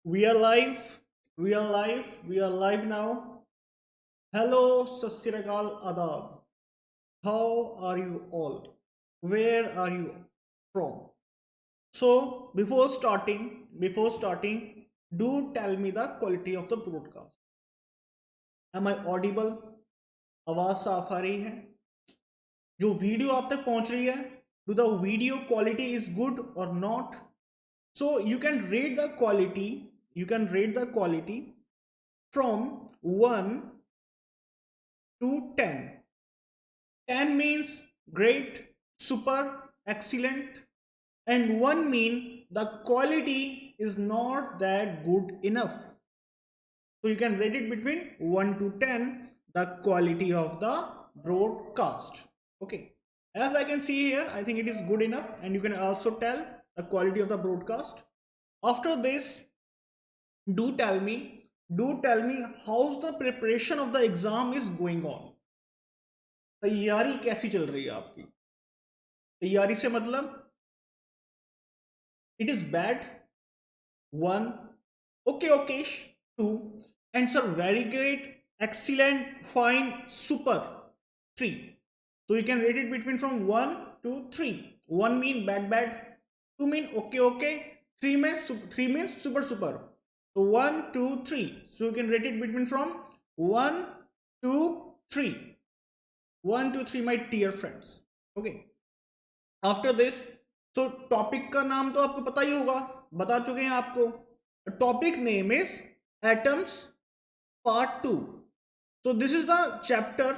We are live. We are live. We are live now. Hello, Sassirikal Adab. How are you all? Where are you from? So, before starting, do tell me the quality of the broadcast. Am I audible? आवाज साफ आ रही है? जो video आप तक पहुंच रही है, do the video quality is good or not? So you can rate the quality. You can rate the quality from 1 to 10. 10 means great, super, excellent, and 1 mean the quality is not that good enough. So you can rate it between 1 to 10 the quality of the broadcast. Okay, as I can see here, I think it is good enough, and you can also tell the quality of the broadcast. After this, do tell me how's the preparation of the exam is going on. तैयारी कैसी चल रही है आपकी? तैयारी से मतलब it is bad 1, okay, 2, and sir very great, excellent, fine, super 3. So you can rate it between from 1 to 3. 1 mean bad, 2 mean okay, 3 means super. So 1, 2, 3. So you can rate it between from 1 to 3. 1 to 3, my dear friends. Okay. After this, so topic का नाम तो आपको पता ही होगा, बता चुके हैं आपको. Topic name is atoms part 2. So this is the chapter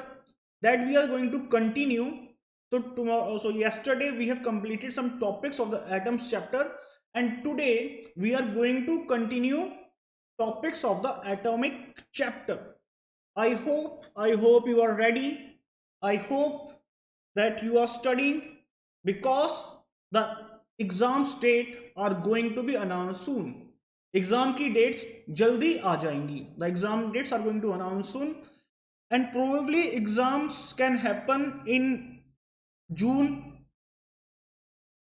that we are going to continue. So yesterday we have completed some topics of the atoms chapter, and today we are going to continue topics of the atomic chapter. I hope you are ready. I hope that you are studying, because the exams date are going to be announced soon. Exam की dates जल्दी आ जाएंगी. The exam dates are going to announce soon, and probably exams can happen in June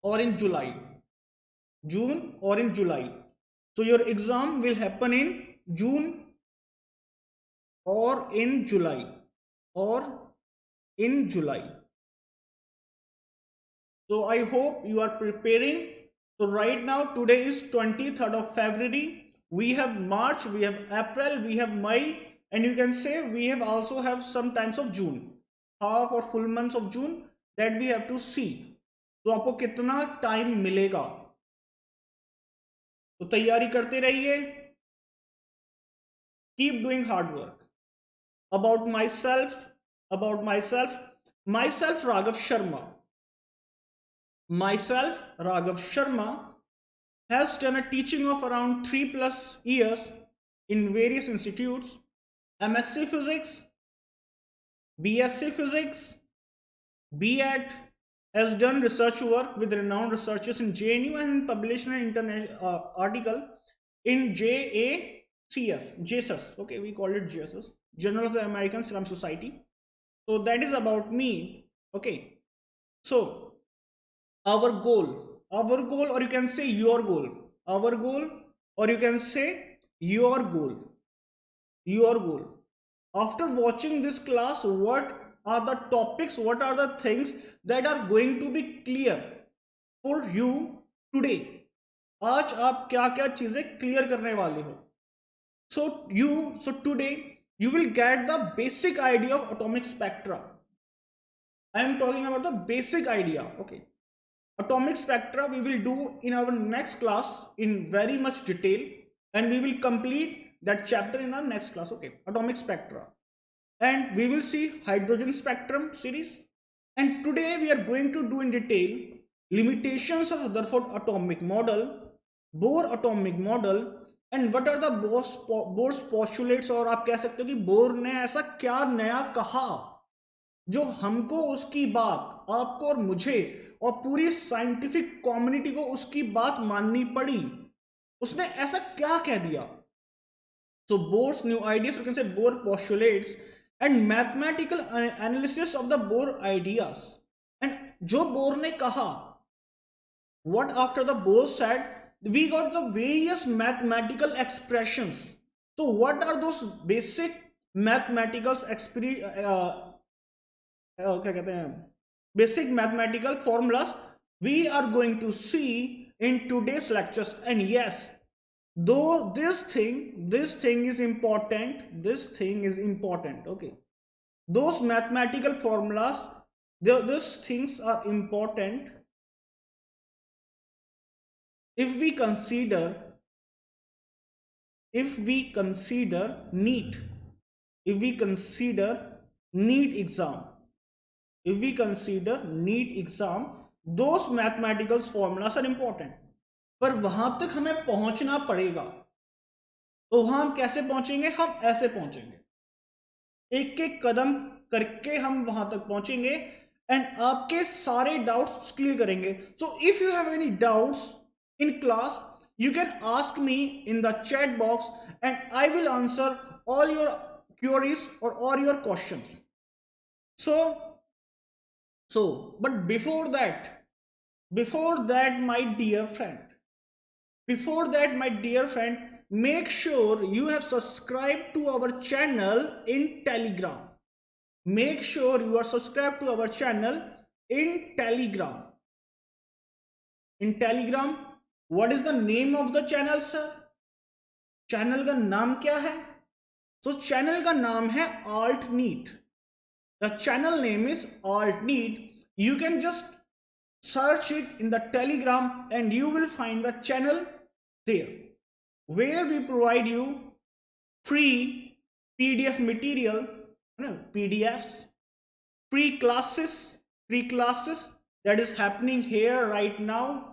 or in July. So your exam will happen in June or in July. So I hope you are preparing. So right now, today is 23rd of February. We have March, we have April, we have May, and you can say we have also have some times of June, half or full months of June, that we have to see. तो आपको कितना time मिलेगा? तो तैयारी करते रहिए. Keep doing hard work. About myself, Raghav Sharma. Myself, Raghav Sharma, has done a teaching of around 3+ years in various institutes: MSc Physics, BSc Physics, B.Ed, has done research work with renowned researchers in JNU, and published an international article in JACS, okay, we call it JSS, Journal of the American Serum Society. So that is about me. Okay, so our goal, or you can say your goal, or you can say your goal. After watching this class, what are the topics, what are the things that are going to be clear for you today? आज आप क्या क्या चीजें clear करने वाले हो? So today you will get the basic idea of atomic spectra. I am talking about the basic idea. Okay, atomic spectra we will do in our next class in very much detail, and we will complete that chapter in our next class. Okay, atomic spectra, and we will see hydrogen spectrum series. And today we are going to do in detail limitations of Rutherford atomic model, Bohr atomic model, and what are the Bohr's postulates. और आप कह सकते हो कि bore ने ऐसा क्या नया कहा जो हमको उसकी बात, आपको और मुझे और पूरी साइंटिफिक कम्युनिटी को उसकी बात माननी पड़ी. उसने ऐसा क्या कह दिया? So Bohr's new ideas, you can say Bohr postulates, and mathematical analysis of the Bohr ideas. And जो बोर ने कहा, what after the Bohr said, we got the various mathematical expressions. So what are those basic mathematical क्या कहते हैं basic mathematical formulas we are going to see in today's lectures. And yes, though this thing is important, okay, those mathematical formulas, these things are important if we consider NEET, if we consider NEET exam, those mathematical formulas are important. पर वहां तक हमें पहुंचना पड़ेगा, तो वहां हम कैसे पहुंचेंगे? हम ऐसे पहुंचेंगे, एक एक कदम करके हम वहां तक पहुंचेंगे एंड आपके सारे डाउट्स क्लियर करेंगे. So if you have any doubts in class, you can ask me in the chat box and I will answer all your queries or all your questions. So but before that, my dear friend, make sure you have subscribed to our channel in Telegram. Make sure you are subscribed to our channel in Telegram. What is the name of the channel, sir? Channel का नाम क्या है? So channel का नाम है AltNEET. The channel name is AltNEET. You can just search it in the Telegram and you will find the channel there, where we provide you free PDF material, PDFs, free classes that is happening here right now.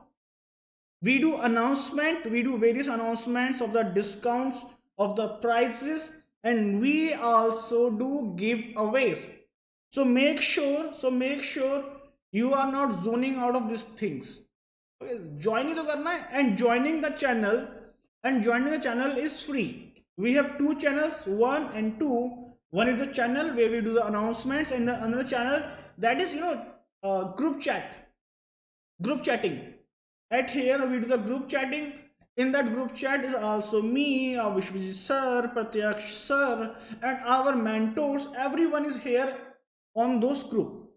We do various announcements of the discounts, of the prices, and we also do giveaways. So make sure you are not zoning out of these things. Okay, join तो करना है, and joining the channel is free. We have two channels, 1 and 2. One is the channel where we do the announcements, and the another channel that is group chatting. At here we do the group chatting. In that group chat is also me, Vishwajit sir, Pratyaksh sir, and our mentors. Everyone is here on those group.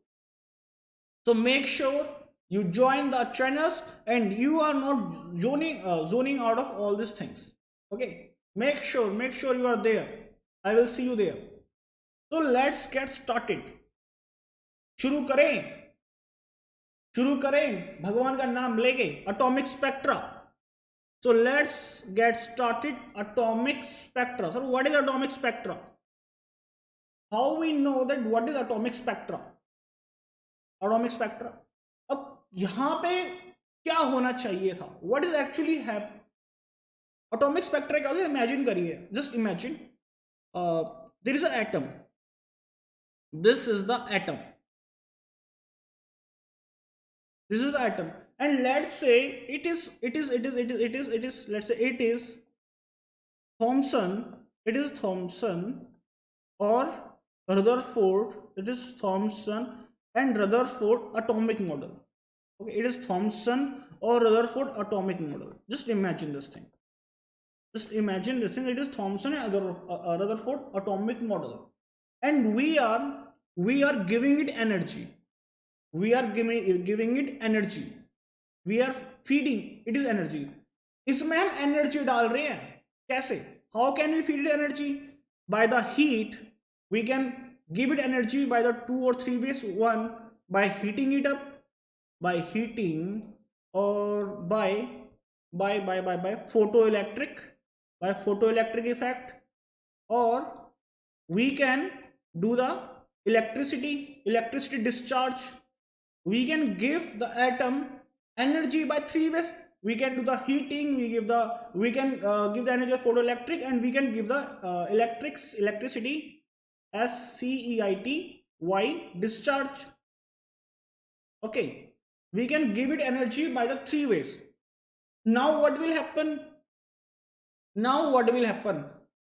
So make sure you join the channels and you are not zoning out of all these things. Okay, make sure you are there. I will see you there. So let's get started. शुरू करें भगवान का नाम लेके. Atomic spectra. So let's get started. Atomic spectra. So what is atomic spectra? How we know that what is atomic spectra? अब यहां पे क्या होना चाहिए था? What is actually happening? Atomic spectra क्या होता है? Imagine करिए. Just imagine there is an atom. This is the atom. And let's say it is let's say it is Thomson or Rutherford. It is Thomson and Rutherford atomic model. Okay, it is Thomson or Rutherford atomic model. Just imagine this thing. It is Thomson and Rutherford atomic model, and we are giving it energy. We are giving it energy. We are feeding it is energy. इसमें हम energy डाल रहे हैं. कैसे? How can we feed it energy? By the heat. We can give it energy by the 2 or 3 ways. One, by heating it up, by heating, or by photoelectric effect, or we can do the electricity discharge. We can give the atom energy by 3 ways. We can do the heating, we can give the energy of photoelectric, and we can give the electricity SCEITY discharge. Okay, we can give it energy by the 3 ways. Now what will happen?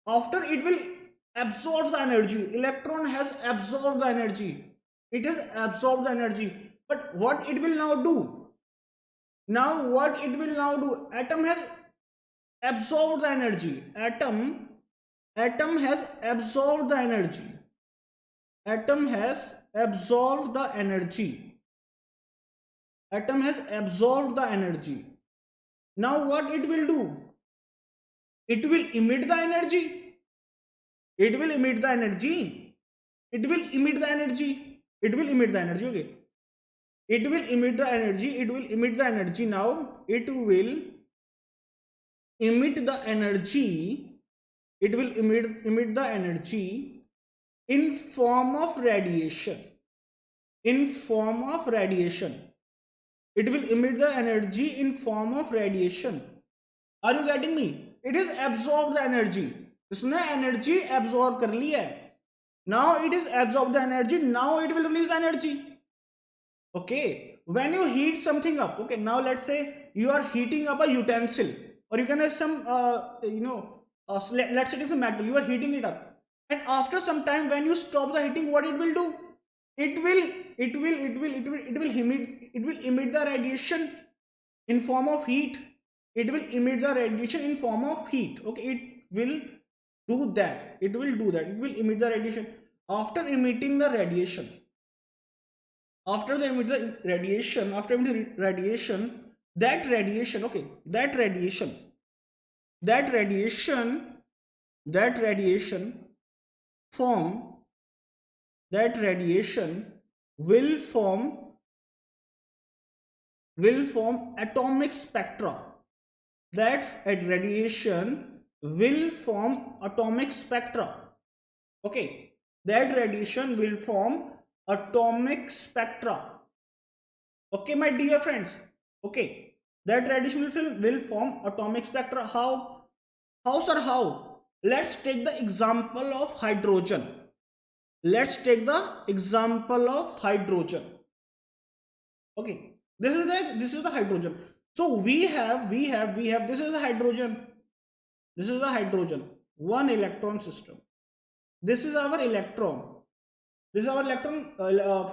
After it will absorb the energy. Electron has absorbed the energy. It has absorbed the energy. But what it will now do? Now what it will now do? Atom has absorbed the energy. Atom has absorbed the energy. Atom has absorbed the energy. Atom has absorbed the energy. Now what it will do? It will emit the energy. It will emit the energy. It will emit the energy. It will emit the energy. Okay. It will emit the energy. It will emit the energy. Now it will emit the energy. It will emit the energy in form of radiation. In form of radiation. It will emit the energy in form of radiation. Are you getting me? It has absorbed the energy. इसने energy absorb कर ली है. Now it is absorbed the energy. Now it will release the energy. Okay. When you heat something up, okay. Now let's say you are heating up a utensil, or you can have some, let's say it's a metal. You are heating it up, and after some time, when you stop the heating, what it will do? It will emit the radiation in form of heat. It will emit the radiation in form of heat. Okay, it will do that. It will do that. It will emit the radiation. After emitting the radiation, after the radiation, that radiation, okay, that radiation form, that radiation will form atomic spectra. That radiation will form atomic spectra. Okay, that radiation will form atomic spectra. Okay, my dear friends. Okay, that radiation will form atomic spectra. How, sir? How? Let's take the example of hydrogen. Let's take the example of hydrogen. Okay, this is the hydrogen. So we have this is the hydrogen. This is the hydrogen. One electron system. This is our electron. This is our electron,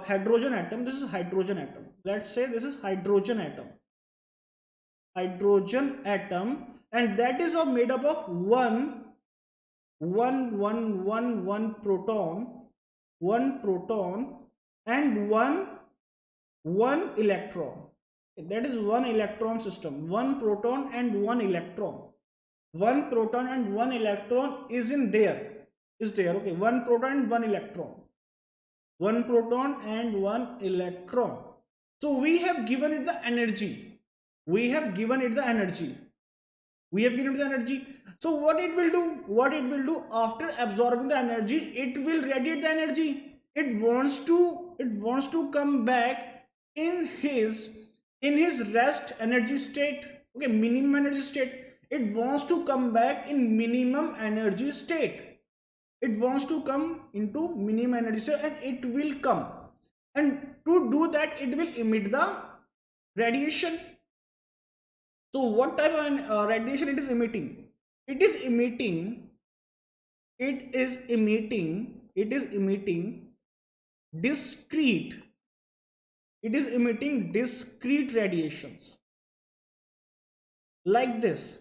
hydrogen atom. This is hydrogen atom. Let's say this is hydrogen atom. Hydrogen atom, and that is made up of one proton, and one electron. That is one electron system. One proton and one electron. One proton and one electron is there. Okay, one proton and one electron. One proton and one electron. So we have given it the energy. So what it will do? After absorbing the energy, it will radiate the energy. It wants to come back in his rest energy state. Okay, minimum energy state. It wants to come back in minimum energy state. It wants to come into minimum energy state, and it will come. And to do that, it will emit the radiation. So what type of radiation it is emitting? It is emitting discrete radiations, like this.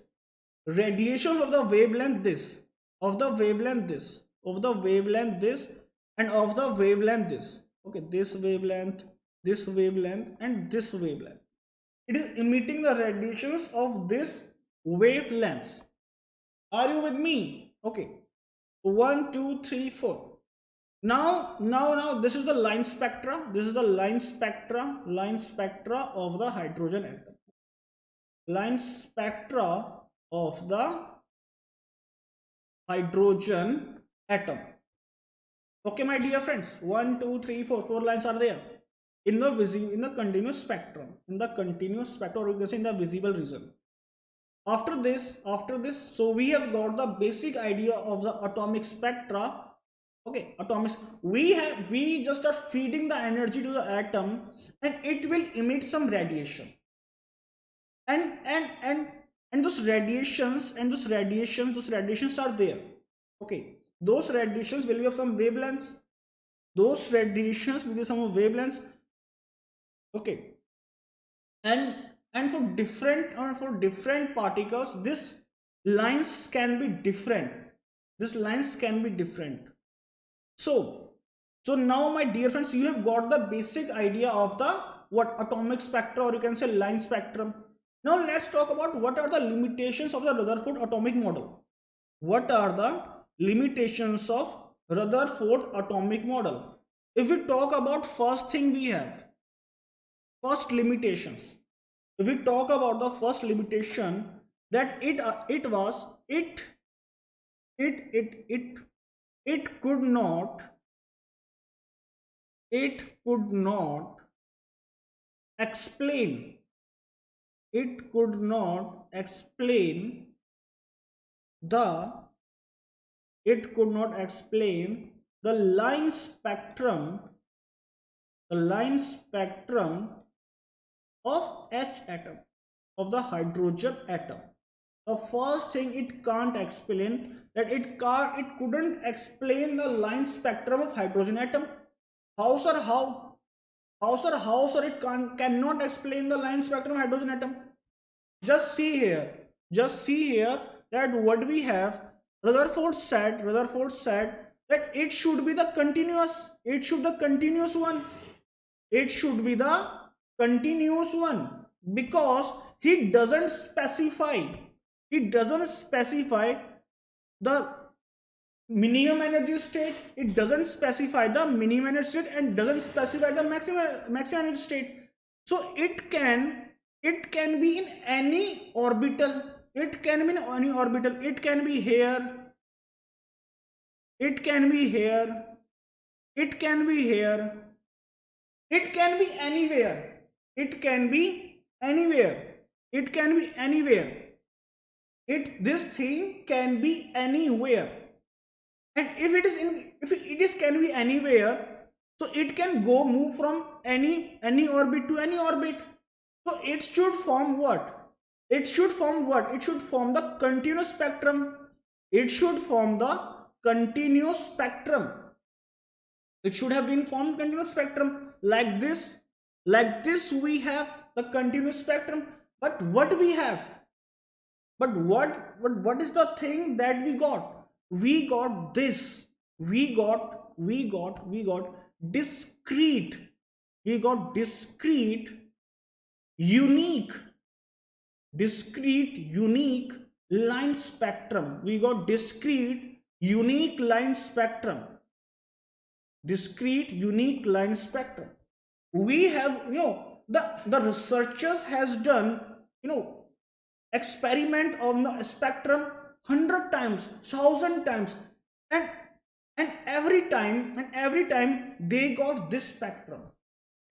Radiation of the wavelength this, of the wavelength this, of the wavelength this, and of the wavelength this. Okay, this wavelength, and this wavelength. It is emitting the radiations of this wavelengths. Are you with me? Okay. 1, 2, 3, 4. Now this is the line spectra. This is the line spectra of the hydrogen atom. Line spectra of the hydrogen atom. Okay, my dear friends. 1, 2, 3, 4. 4 lines are there in the continuous spectrum. In the continuous spectrum, or you can say in the visible region. After this, so we have got the basic idea of the atomic spectra. Okay, atomic. We just are feeding the energy to the atom, and it will emit some radiation. And those radiations are there. Okay, those radiations will have some wavelengths. Okay, and and for different particles this lines can be different. This lines can be different. So now my dear friends, you have got the basic idea of the what atomic spectra, or you can say line spectrum. Now let's talk about what are the limitations of the Rutherford atomic model. What are the limitations of Rutherford atomic model? If we talk about first thing, we have first limitations. If we talk about the first limitation, that it could not explain it could not explain the line spectrum of H atom, of the hydrogen atom. The first thing it can't explain, that it couldn't explain the line spectrum of hydrogen atom. How sir? How sir it cannot explain the line spectrum of hydrogen atom? Just see here that what we have, Rutherford said that it should be the continuous one. It should be the continuous one, because he doesn't specify the minimum energy state, it doesn't specify the minimum energy state, and doesn't specify the maximum energy state. So it can be in any orbital. It can be here, it can be here, it can be here, it can be anywhere, it can be anywhere, it can be anywhere. This thing can be anywhere. And if it is can be anywhere, so it can move from any orbit to any orbit. So it should form what? It should form the continuous spectrum. It should form the continuous spectrum. It should have been formed continuous spectrum like this. Like this we have the continuous spectrum. But what we have? But what is the thing that we got? We got this. We got discrete. We got discrete, unique line spectrum. We got discrete, unique line spectrum. Discrete, unique line spectrum. We have, the researchers has done, experiment on the spectrum 100 times, 1000 times, and every time they got this spectrum.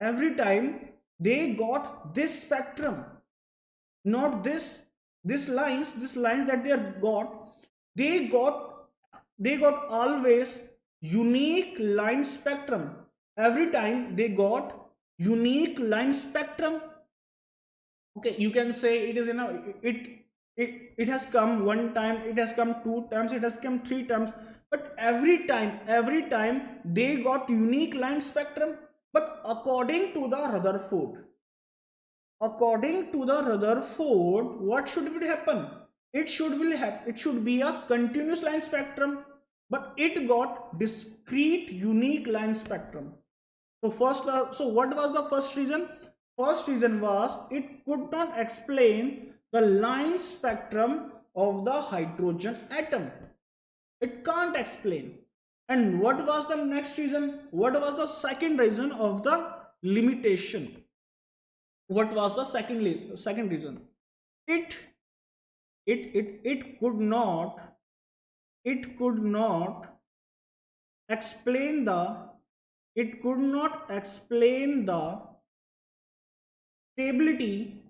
Every time they got this spectrum, not this lines that they got always unique line spectrum. Every time they got unique line spectrum. Okay, you can say it is, it has come one time, it has come two times, it has come three times, but every time they got unique line spectrum. But according to the Rutherford, what should happen? It should be a continuous line spectrum, but it got discrete unique line spectrum. So what was the first reason? First reason was it could not explain the line spectrum of the hydrogen atom. It can't explain. And what was the next reason? What was the second reason of the limitation? What was the second reason? It could not explain the stability.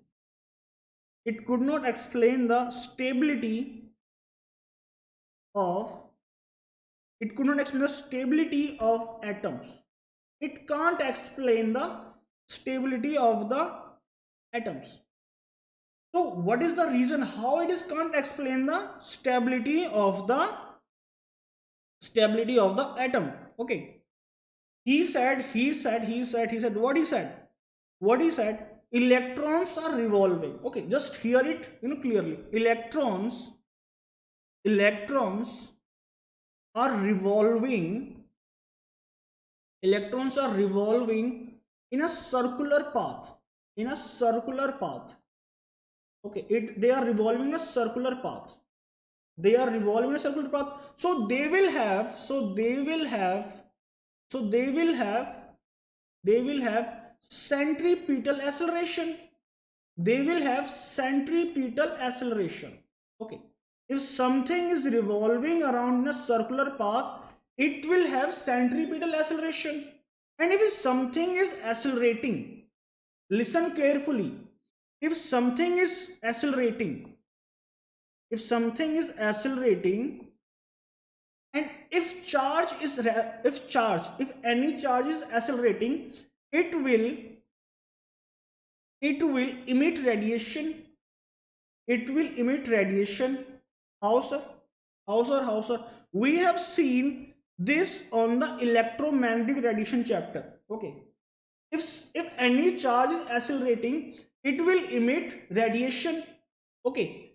It could not explain the stability of atoms. It can't explain the stability of the atoms. So what is the reason how it is can't explain the stability of the atom? Okay, he said what he said electrons are revolving. Okay, just hear it, clearly. Electrons are revolving. Electrons are revolving in a circular path. In a circular path. Okay, they are revolving in a circular path. They are revolving in a circular path. So they will have. They will have centripetal acceleration. They will have centripetal acceleration. Okay, if something is revolving around in a circular path, it will have centripetal acceleration. And if something is accelerating, listen carefully, if something is accelerating, if and if any charge is accelerating, it will emit radiation. How, sir? We have seen this on the electromagnetic radiation chapter. Okay, if any charge is accelerating, it will emit radiation. Okay,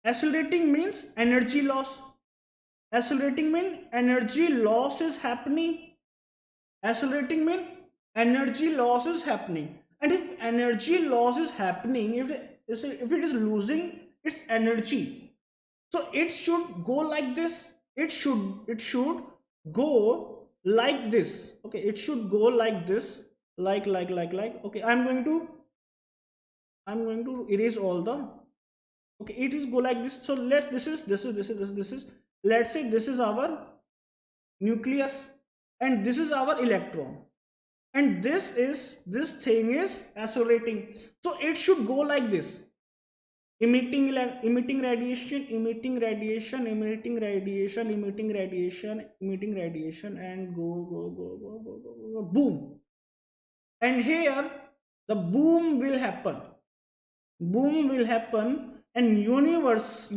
accelerating means energy loss. Is happening. Accelerating means energy loss is happening. And if energy loss is happening, if it is losing its energy, so it should go like this. It should go like this. Okay, it should go like this. Like. Okay, I'm going to erase all the. Okay, it is go like this. So this is let's say this is our nucleus and this is our electron, and this thing is accelerating. So it should go like this, emitting radiation, and go, boom. And here the boom will happen. And universe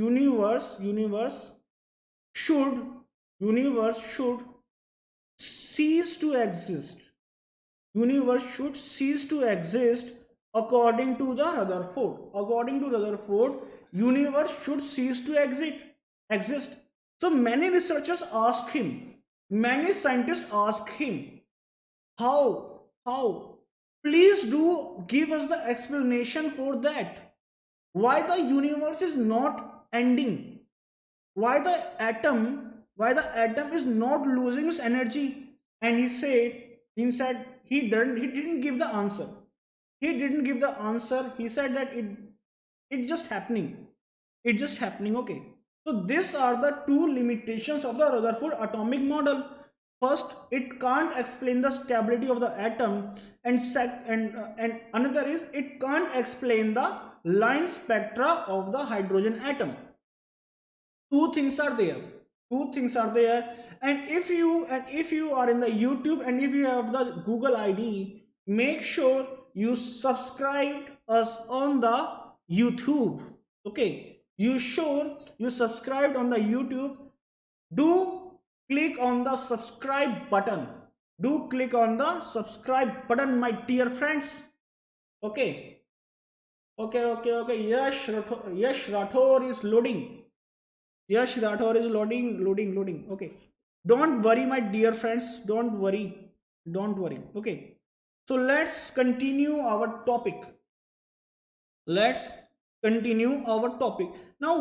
should cease to exist. According to the Rutherford. Universe should cease to exist. So many researchers ask him, many scientists ask him, how? Please do give us the explanation for that. Why the universe is not ending? Why the atom is not losing its energy? And he said he didn't give the answer. He said that it's just happening. Okay. So these are the two limitations of the Rutherford atomic model. First, it can't explain the stability of the atom, and another is it can't explain the line spectra of the hydrogen atom. Two things are there. And if you are in the YouTube and if you have the Google ID, make sure you subscribe us on the YouTube. Okay, you subscribed on the YouTube. Do click on the subscribe button. My dear friends. Okay. Yash Rathore is loading. Loading. Okay, don't worry, my dear friends, don't worry. Okay, so let's continue our topic. Now,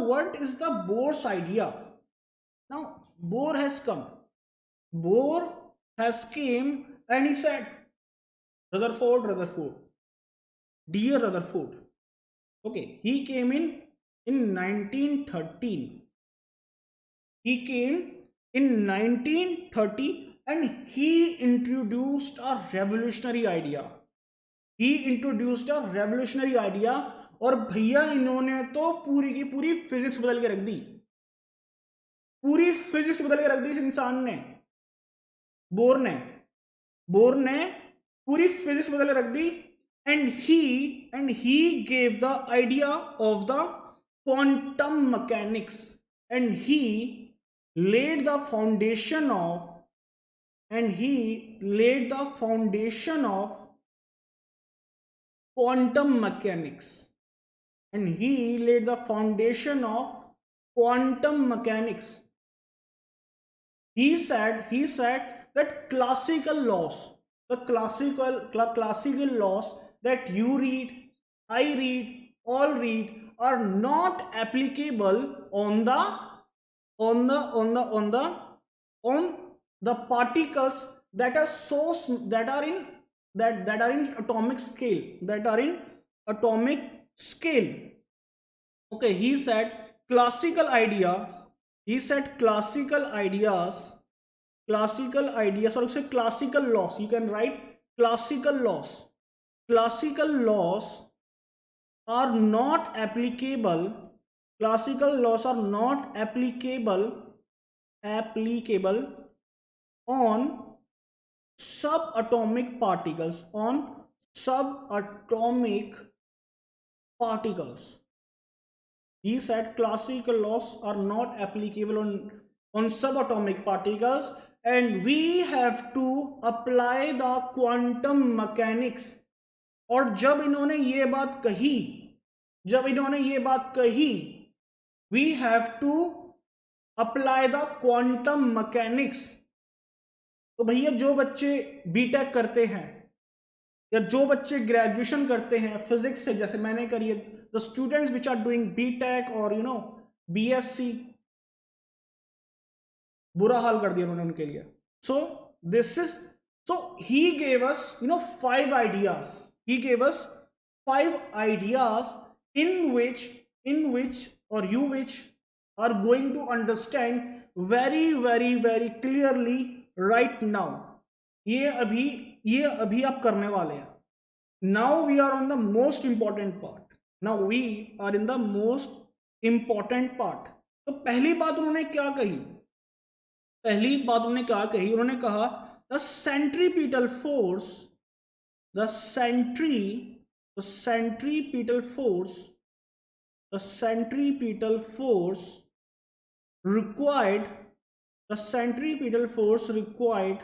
what is the Bohr's idea? Now Bohr has came and he said, Rutherford, dear Rutherford. Okay, he came in 1913. He came in 1930 and he introduced a revolutionary idea. और भैया इन्होंने तो पूरी की पूरी physics बदल के रख दी. इस इंसान ने, बोर ने पूरी फिजिक्स बदल के रख दी. And he gave the idea of the quantum mechanics, and he laid the foundation of quantum mechanics, and he laid the foundation of quantum mechanics. He said that classical laws, the classical laws that you read, I read, all read, are not applicable on the particles that are that are in atomic scale, Okay, he said classical ideas. He said or you say classical laws. You can write classical laws. Classical laws are not applicable. Classical laws are not applicable on subatomic particles. He said classical laws are not applicable on subatomic particles, and we have to apply the quantum mechanics. और जब इन्होंने ये बात कही, we have to apply the quantum mechanics. तो भैया जो बच्चे बीटेक करते हैं या जो बच्चे ग्रेजुएशन करते हैं फिजिक्स से, जैसे मैंने करी है, the students which are doing BTech और बीएससी, बुरा हाल कर दिया उन्होंने उनके लिए. So he gave us 5 ideas. He gave us 5 ideas in which or you which are going to understand very very very clearly right now. ये अभी आप करने वाले हैं. Now we are on the most important part. Now we are in the most important part. तो पहली बात उन्होंने क्या कही? उन्होंने कहा the centripetal force required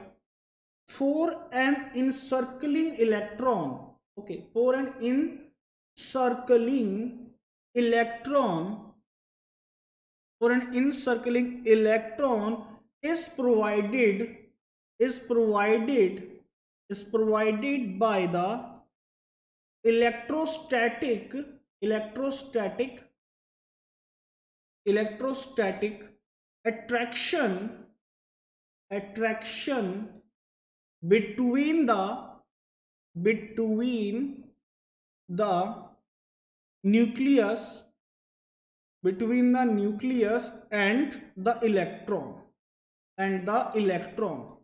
for an encircling electron. Okay, for an encircling electron is provided by the electrostatic attraction between the nucleus and the electron.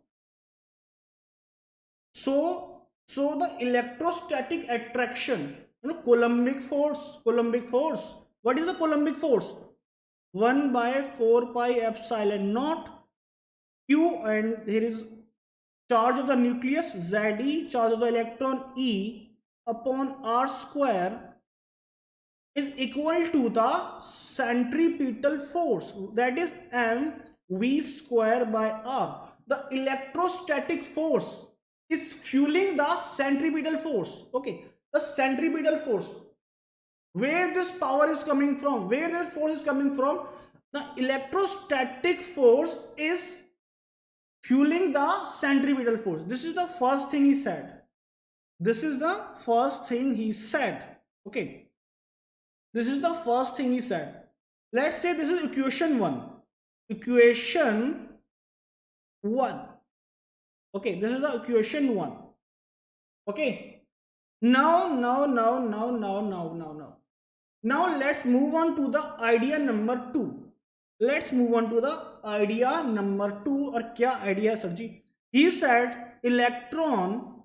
So the electrostatic attraction, Coulombic force. What is the Coulombic force? 1 by 4 pi epsilon naught Q, and here is charge of the nucleus Ze, charge of the electron E upon R square is equal to the centripetal force, that is mv square by R. The electrostatic force is fueling the centripetal force. Okay, the centripetal force, where this power is coming from, where this force is coming from, the electrostatic force is fueling the centripetal force. This is the first thing he said. Okay, this is the first thing he said. Let's say this is equation 1. Okay, this is the equation 1. Okay, now let's move on to the idea number 2. और क्या idea है sir ji? He said electron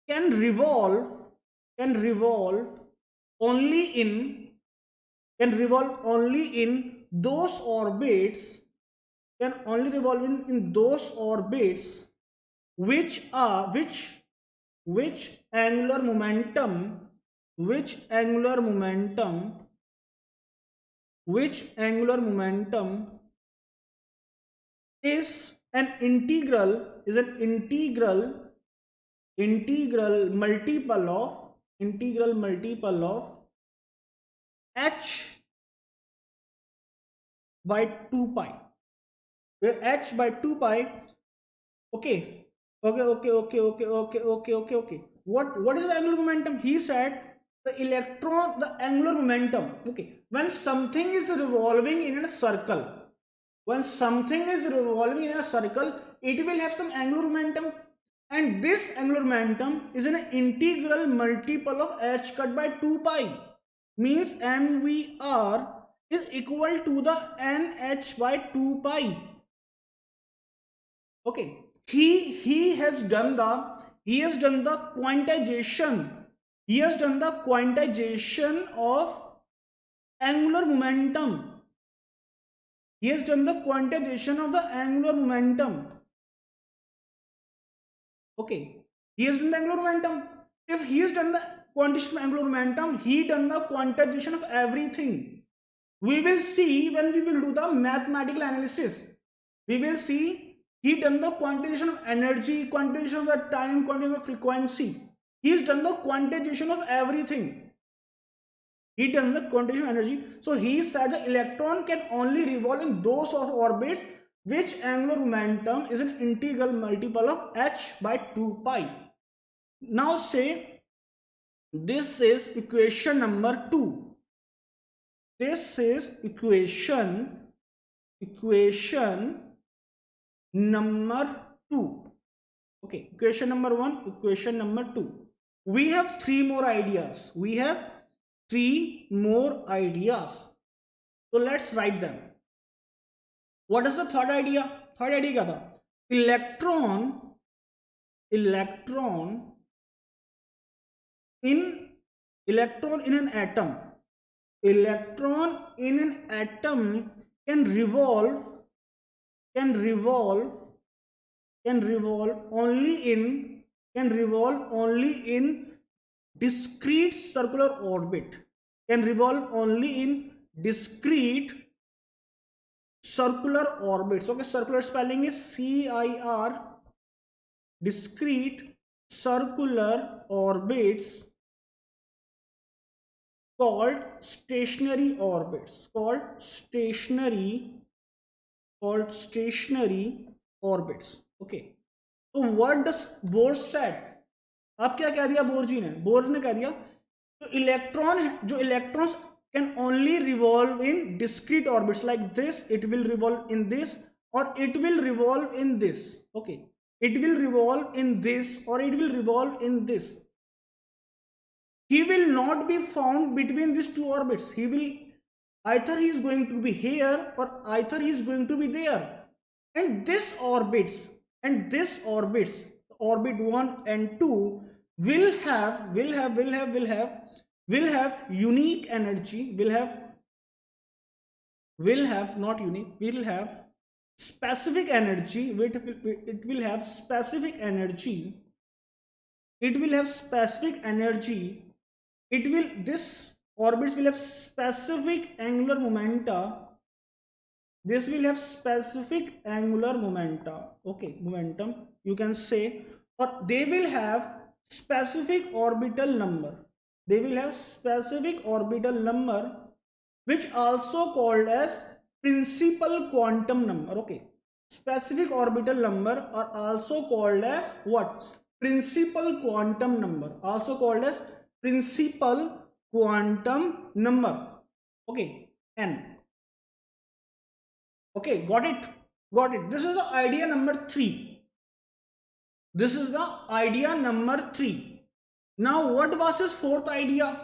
can revolve only in those orbits which angular momentum is an integral is an integral multiple of h by 2 pi, where h by 2 pi. Okay, okay. What is the angular momentum? He said the angular momentum. Okay, when something is revolving in a circle, it will have some angular momentum, and this angular momentum is an integral multiple of h cut by 2 pi. Means mvr is equal to the nh by 2 pi. Okay, he has done the quantization. He has done the quantization of angular momentum. He has done the quantization of the angular momentum. Okay, he has done the angular momentum. If he has done the quantization of angular momentum, he done the quantization of everything. We will see when we will do the mathematical analysis. We will see he done the quantization of energy, quantization of the time, quantization of frequency. He's done the quantization of everything. He done the quantization of energy. So he said the electron can only revolve in those of orbits which angular momentum is an integral multiple of h by 2 pi. Now say this is equation number 2. This is equation number 2. Okay, equation number 1, equation number 2. We have 3 more ideas. So let's write them. What is the third idea? Third idea क्या था? Electron in an atom. Electron in an atom can revolve only in discrete circular orbit. Can revolve only in discrete circular orbits. Okay, circular spelling is CIR. Discrete circular orbits called stationary orbits. Called stationary orbits. Okay, so what does Bohr said? अब क्या कह दिया bore जी ने? Bore ने कह दिया तो electrons can only revolve in discrete orbits like this. It will revolve in this, or it will revolve in this. Okay, it will revolve in this, or it will revolve in this. He will not be found between these two orbits. Either he is going to be here, or either he is going to be there. And this orbit 1 and 2 will have unique energy, will have specific energy. It will have specific energy. This orbits will have specific angular momenta. This will have specific angular momenta. Okay, momentum you can say, or they will have specific orbital number. They will have specific orbital number, which also called as principal quantum number. Okay, specific orbital number are also called as what? Principal quantum number. Also called as principal quantum number. Okay, n. Okay, got it. This is the idea number 3. Now what was his fourth idea?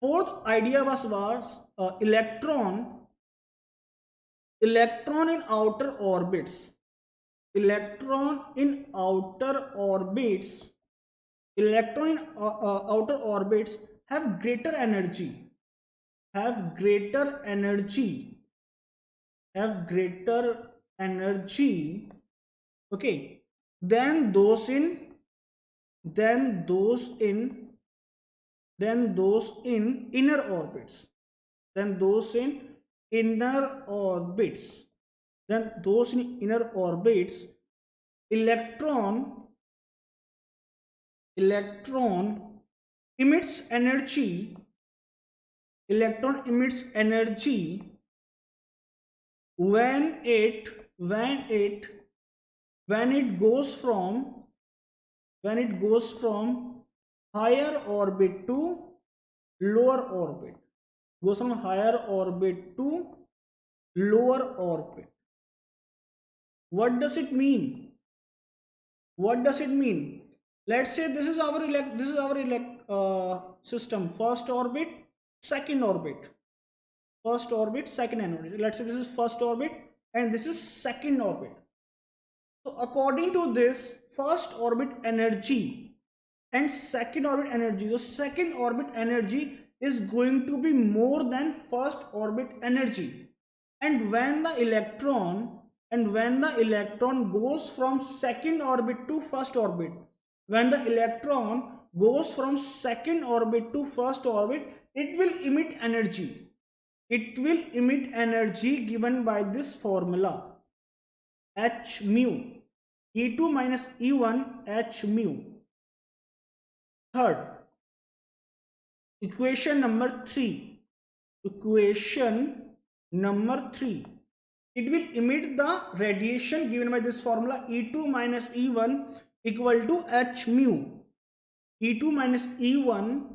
Fourth idea was electron in outer orbits. Electron in outer orbits have greater energy. Okay, than those in inner orbits. inner orbits, then those in inner orbits, electron electron emits energy electron emits energy when it goes from higher orbit to lower orbit, goes from higher orbit to lower orbit. What does it mean? Let's say this is our system. First orbit, second orbit. First orbit, second orbit. Let's say this is first orbit and this is second orbit. So according to this, first orbit energy and second orbit energy, the second orbit energy is going to be more than first orbit energy. And when the electron goes from second orbit to first orbit, when the electron goes from second orbit to first orbit, it will emit energy. It will emit energy given by this formula, h mu, E2 minus E1 h mu. Third, equation number 3. It will emit the radiation given by this formula, E2 minus E1 equal to h mu. E2 minus E1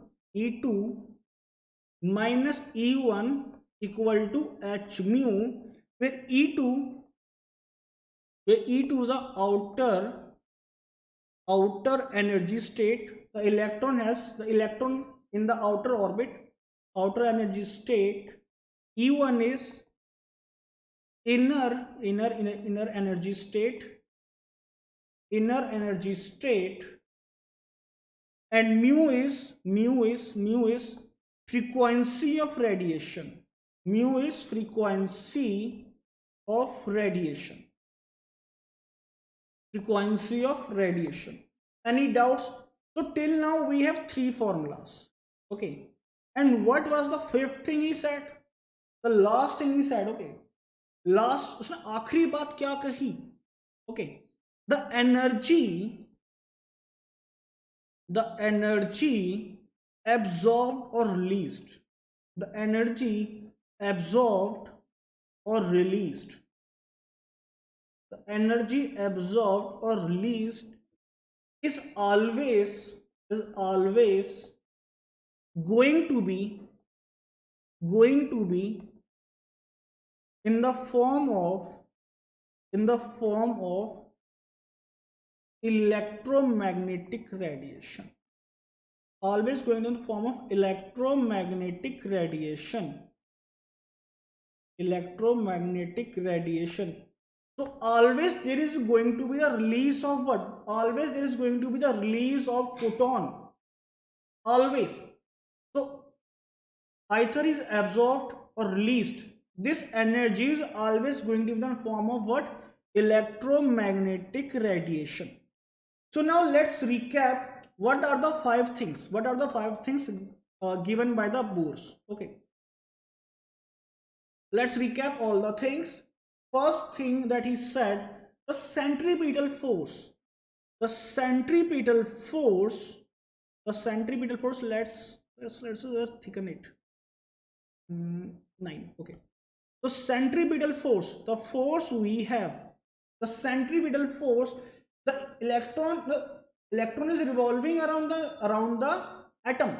equal to h mu, where E2 is the outer energy state. The electron in the outer orbit, outer energy state. E1 is inner energy state, and mu is frequency of radiation. Any doubts? So till now we have 3 formulas. Okay, and what was the fifth thing he said? The last thing he said. Okay, last उसने आखिरी बात क्या कही? Okay, the energy absorbed or released, is always going to be in the form of electromagnetic radiation. Always going in the form of electromagnetic radiation. So always there is going to be a release of what? Always there is going to be the release of photon. Always. So either is absorbed or released. This energy is always going to be in the form of what? Electromagnetic radiation. So now let's recap. What are the 5 things? Given by the Bohrs? Okay. Let's recap all the things. First thing that he said, the centripetal force. Let's thicken it. 9. Okay. The centripetal force, the force we have, the centripetal force, the electron is revolving around the atom.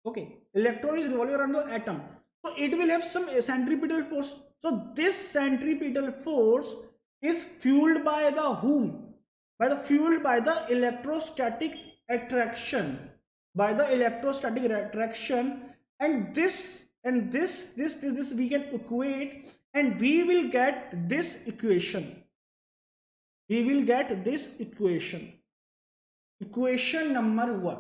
Okay, electron is revolving around the atom, so it will have some centripetal force. So this centripetal force is fueled by the whom? Fueled by the electrostatic attraction. And this we can equate, and we will get this equation. Equation number 1.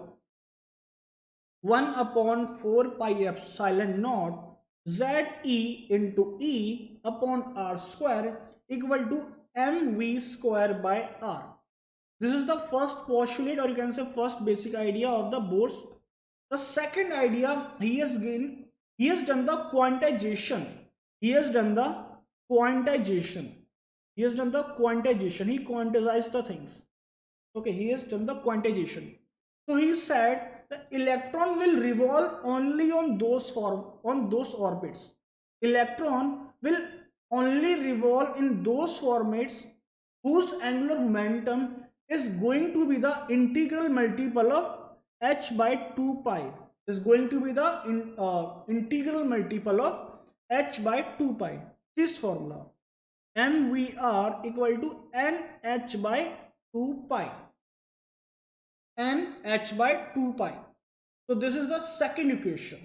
1 upon 4 pi epsilon naught ZE into E upon R square equal to mv square by R. This is the first postulate, or you can say first basic idea of the Bohrs. The second idea, he has done the quantization. He has done the quantization. He has done the quantization. He quantized the things. Okay, he has done the quantization. So he said the electron will revolve only on those orbits. Electron will only revolve in those orbits whose angular momentum is going to be the integral multiple of h by 2 pi. Is going to be the integral multiple of h by 2 pi. This formula mvr equal to nh by 2 pi. nh by 2 pi. So this is the second equation.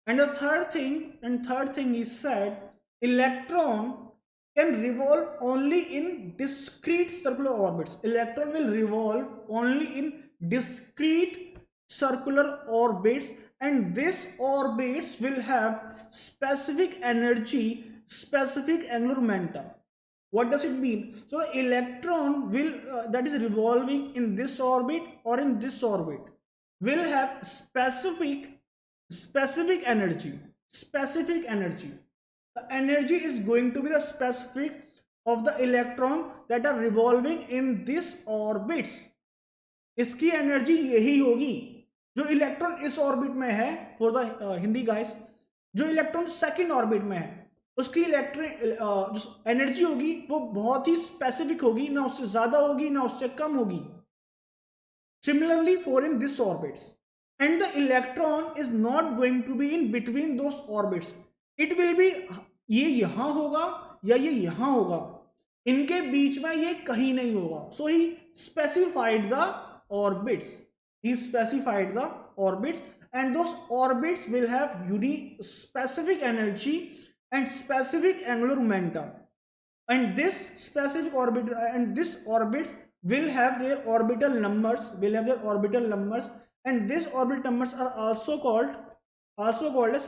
And the third thing is said electron can revolve only in discrete circular orbits. Electron will revolve only in discrete circular orbits, and these orbits will have specific energy, specific angular momentum. What does it mean? So the electron will that is revolving in this orbit or in this orbit will have specific energy. The energy is going to be the specific of the electron that are revolving in this orbits. इसकी energy यही होगी जो electron इस orbit में है. For the Hindi guys, जो electron second orbit में है उसकी इलेक्ट्रिक एनर्जी होगी वो बहुत ही स्पेसिफिक होगी, ना उससे ज्यादा होगी ना उससे कम होगी. Similarly for in this orbits, and the electron is not going to be in between those orbits. It will be ये यहां होगा या ये यहां होगा, इनके बीच में ये कहीं नहीं होगा. So he specified the orbits. He specified the orbits, and those orbits will have unique specific energy and specific angular momentum. And this specific orbit and this orbits will have their orbital numbers, and these orbital numbers are also called as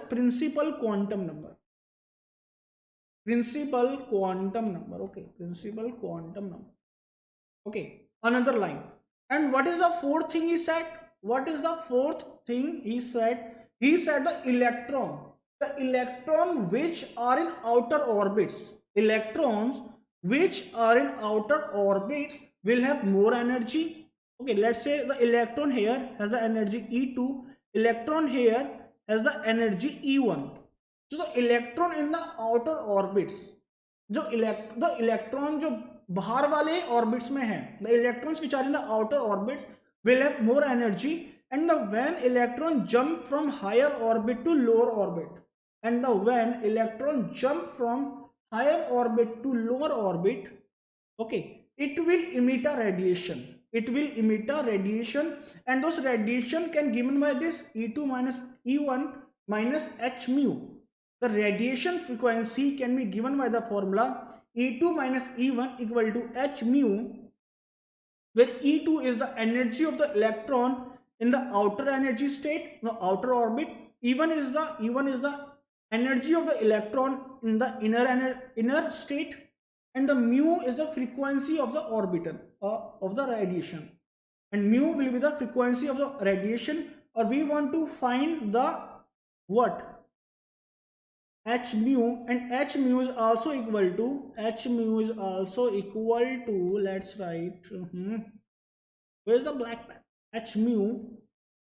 principal quantum number. Okay, another line. And what is the fourth thing he said? He said the electron which are in outer orbits, electrons which are in outer orbits will have more energy. Okay, let's say the electron here has the energy E2, electron here has the energy E1. So the electron in the outer orbits, the electron जो बाहर वाले orbits में है, the electrons which are in the outer orbits will have more energy, and the when electron jump from higher orbit to lower orbit, and the when electron jump from higher orbit to lower orbit, okay, it will emit a radiation. And those radiation can given by this E2 minus E1 minus h mu. The radiation frequency can be given by the formula E2 minus E1 equal to h mu, where E2 is the energy of the electron in the outer energy state, the outer orbit. E1 is the energy of the electron in the inner state, and the mu is the frequency of the orbital of the radiation, and mu will be the frequency of the radiation. Or we want to find the what? H mu, and h mu is also equal to let's write where is the black pen? H mu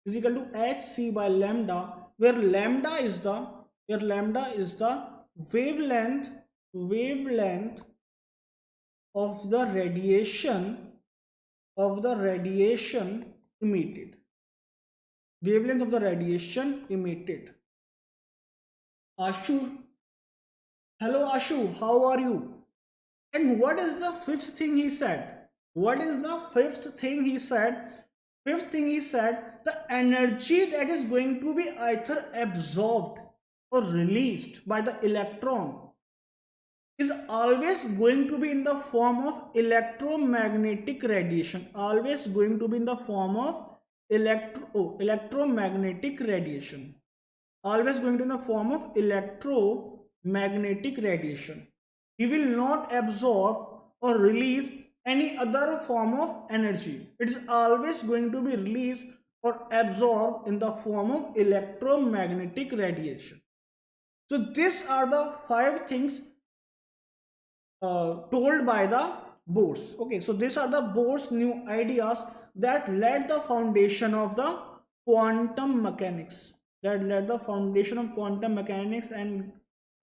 is equal to hc by lambda, where lambda is the wavelength of the radiation emitted. Wavelength of the radiation emitted. Ashu, hello Ashu, how are you? And what is the fifth thing he said? Fifth thing he said, the energy that is going to be either absorbed or released by the electron is always going to be in the form of electromagnetic radiation. Electromagnetic radiation. Always going to be in the form of electromagnetic radiation. He will not absorb or release any other form of energy. It is always going to be released or absorbed in the form of electromagnetic radiation. So these are the 5 things told by the Bohr's. Okay, so these are the Bohr's new ideas that laid the foundation of the quantum mechanics. That laid the foundation of quantum mechanics and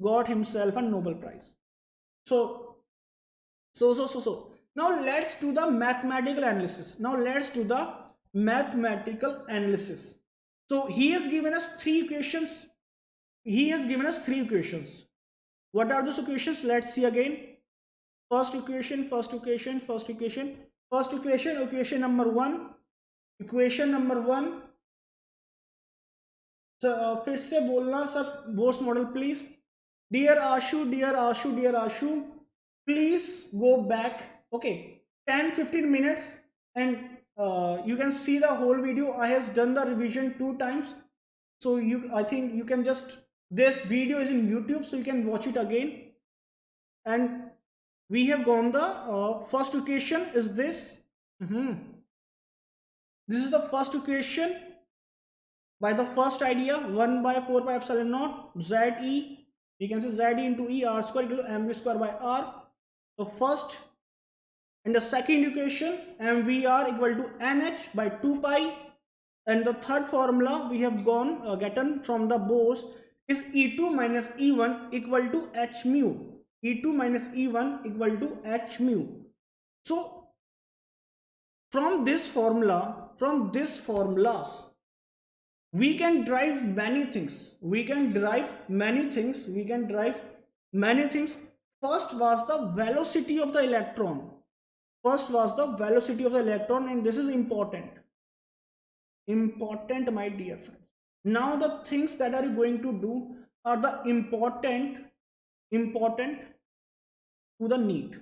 got himself a Nobel Prize. So, so. Now let's do the mathematical analysis. Now let's do the mathematical analysis. So he has given us 3 equations. He has given us 3 equations. What are those equations? Let's see again. First equation, equation number one. Equation number one. फिर से बोलना sir Bohr's model please. Dear Ashu, please go back. Okay, 10-15 minutes, and you can see the whole video. I has done the revision 2 times, so I think you can just, this video is in YouTube, so you can watch it again. And we have gone the first equation is this. This is the first equation by the first idea, 1 by 4 pi epsilon naught Ze. We can say Ze into E r square equal to mv square by r. The first and the second equation, mvr equal to nh by 2 pi. And the third formula we have gone gotten from the Bohr's is E2 minus E1 equal to h mu. E2 minus E1 equal to h mu. So from this formulas, we can derive many things. First was the velocity of the electron. And this is important, my dear friends. Now the things that are going to do are the important to the NEET,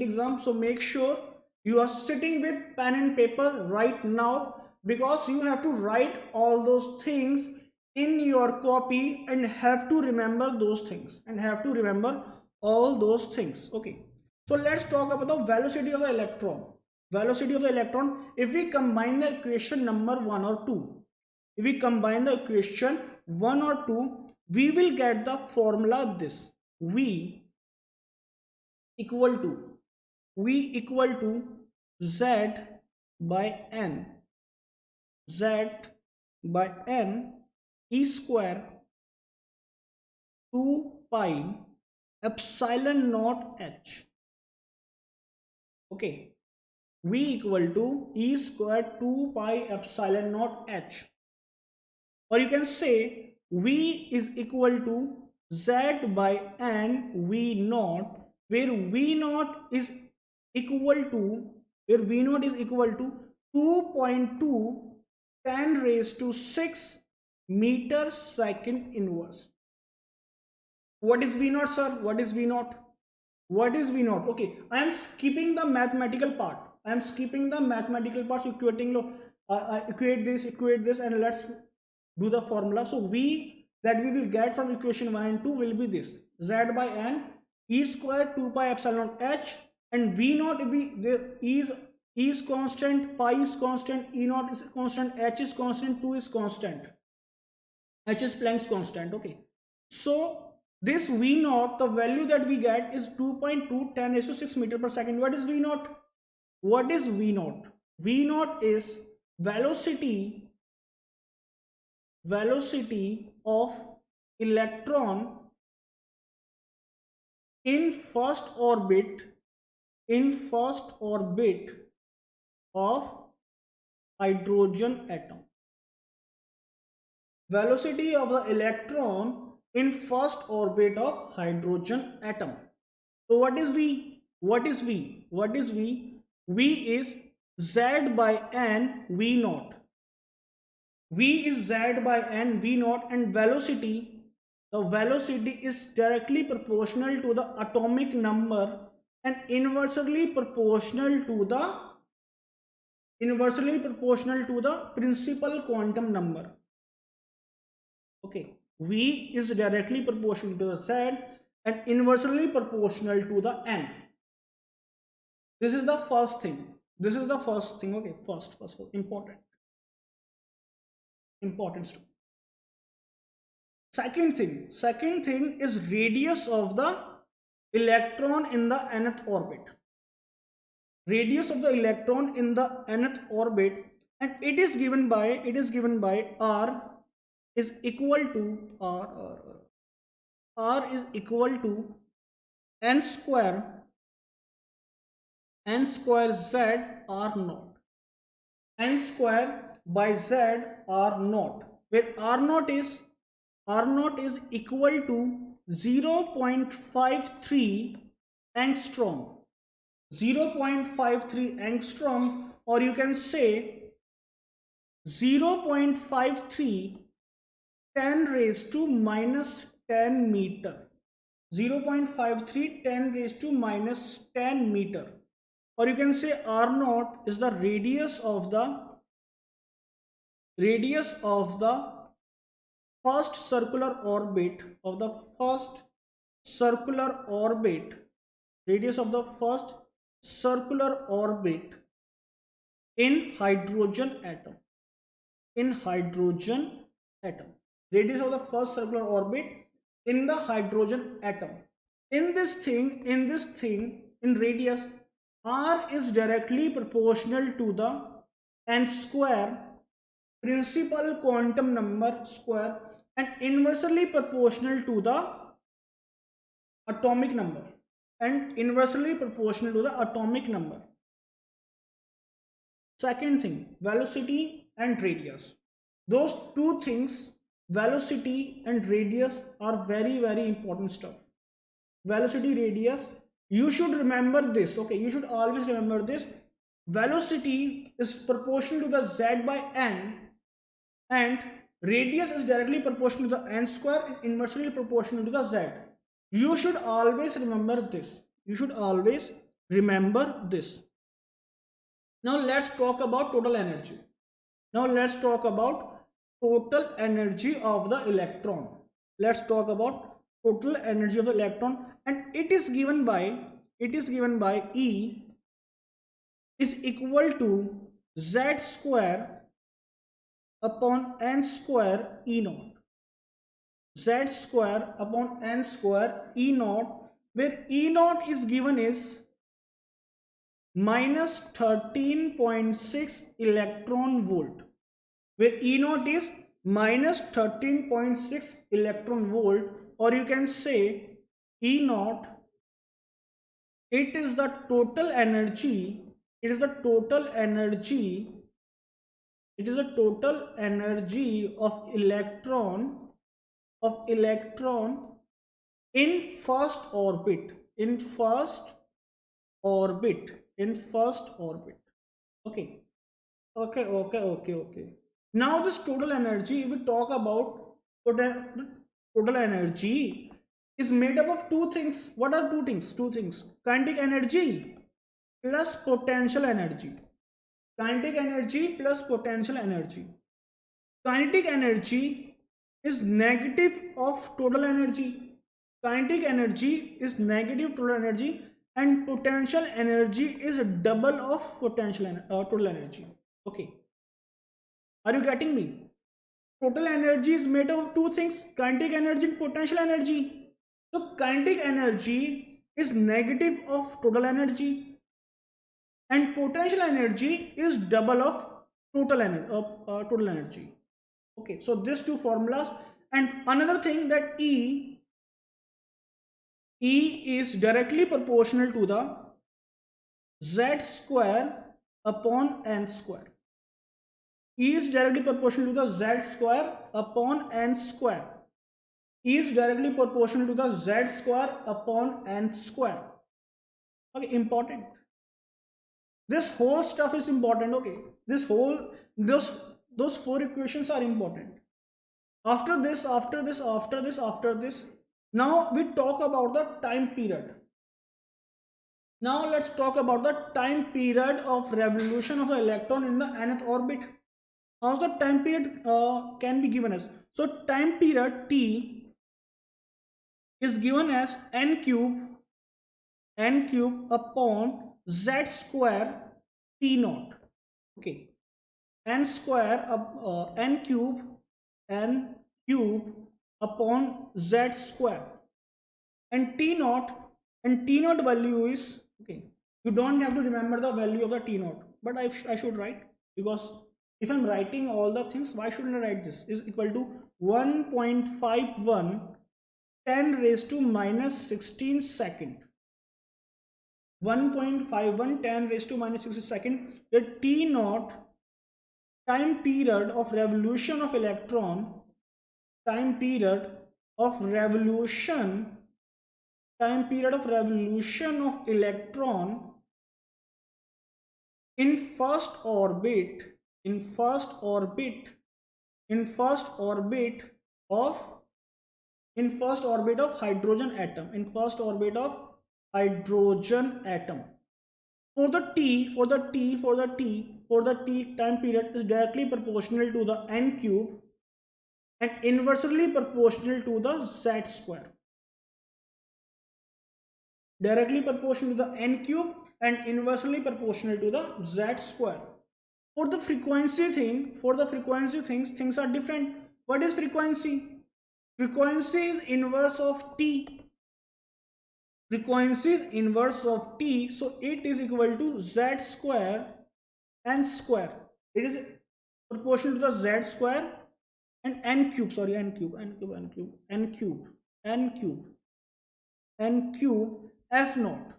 exam. So make sure you are sitting with pen and paper right now, because you have to write all those things in your copy and have to remember those things all those things. Okay, so let's talk about the velocity of the electron. If we combine the equation number 1 or 2, we will get the formula this: v equal to z by n e square 2 pi epsilon naught h. Okay, v equal to e square 2 pi epsilon naught h, or you can say v is equal to z by n v naught, where v naught is equal to 2.2 10 raised to 6 meter second inverse. What is v naught, sir? What is v naught? Okay, I am skipping the mathematical part. So equate this, and let's do the formula. So v that we will get from equation 1 and 2 will be this: z by n e square 2 pi epsilon h, and v naught will be there. E is constant, pi is constant, e naught is constant, h is constant, 2 is constant, h is Planck's constant. Okay, so this v naught, the value that we get is 2.2 10 raised to 6 meter per second. What is v naught? V naught is velocity of electron in first orbit of hydrogen atom. Velocity of the electron in first orbit of hydrogen atom. So what is v? V is z by n v naught. And the velocity is directly proportional to the atomic number and inversely proportional to the principal quantum number. Okay, v is directly proportional to the z and inversely proportional to the n. This is the first thing. Okay, first important. Important stuff. Second thing is radius of the electron in the nth orbit. Radius of the electron in the nth orbit, and it is given by r is equal to r is equal to n square z r naught, n square by z r naught, where r naught is equal to 0.53 angstrom. 0.53 angstrom, or you can say 0.53 10 raised to minus 10 meter. 0.53 10 raised to minus 10 meter, or you can say r naught is the radius of the first circular orbit of the first circular orbit, radius of the first circular orbit in hydrogen atom. Radius of the first circular orbit in the hydrogen atom. In this thing in radius, r is directly proportional to the n square principal quantum number square and inversely proportional to the atomic number. Second thing, velocity and radius. Those two things, velocity and radius, are very important stuff. Velocity, radius, you should remember this. Okay, you should always remember this. Velocity is proportional to the z by n, and radius is directly proportional to the n square and inversely proportional to the z. You should always remember this. Now let's talk about total energy. Of the electron. And it is given by E is equal to z square upon n square E naught. Z square upon n square E naught, where E naught is given is minus 13.6 electron volt, where E naught is minus 13.6 electron volt, or you can say E naught, it is the total energy of electron in first orbit. Okay. Now this total energy, we talk about total energy is made up of two things. What are two things? Kinetic energy plus potential energy. Kinetic energy is negative of total energy. And potential energy is double of total energy. Okay, are you getting me? Total energy is made of two things, kinetic energy and potential energy. So kinetic energy is negative of total energy, and potential energy is double of total energy. Okay, so these two formulas. And another thing, that E is directly proportional to the z square upon n square. E is directly proportional to the z square upon n square. Okay, important. This whole stuff is important. Okay, those four equations are important. After this, now we talk about the time period. Now let's talk about the time period of revolution of the electron in the nth orbit. How the time period can be given as? So time period T is given as n cube upon z square T naught. Okay, n cube n cube upon z square, and t naught, value is, okay, you don't have to remember the value of the t naught, but I should write, because if I'm writing all the things, why shouldn't I write this, is equal to 1.51 10 raised to minus 16 second. 1.51 10 raised to minus 16 second, the t naught time period of revolution of electron, time period of revolution of electron in first orbit of hydrogen atom. For the t time period is directly proportional to the n cube and inversely proportional to the z square. Directly proportional to the n cube and inversely proportional to the z square. For the frequency things are different. What is frequency? Frequency is inverse of t. So it is equal to z square n square. It is proportional to the z square and n cube f naught,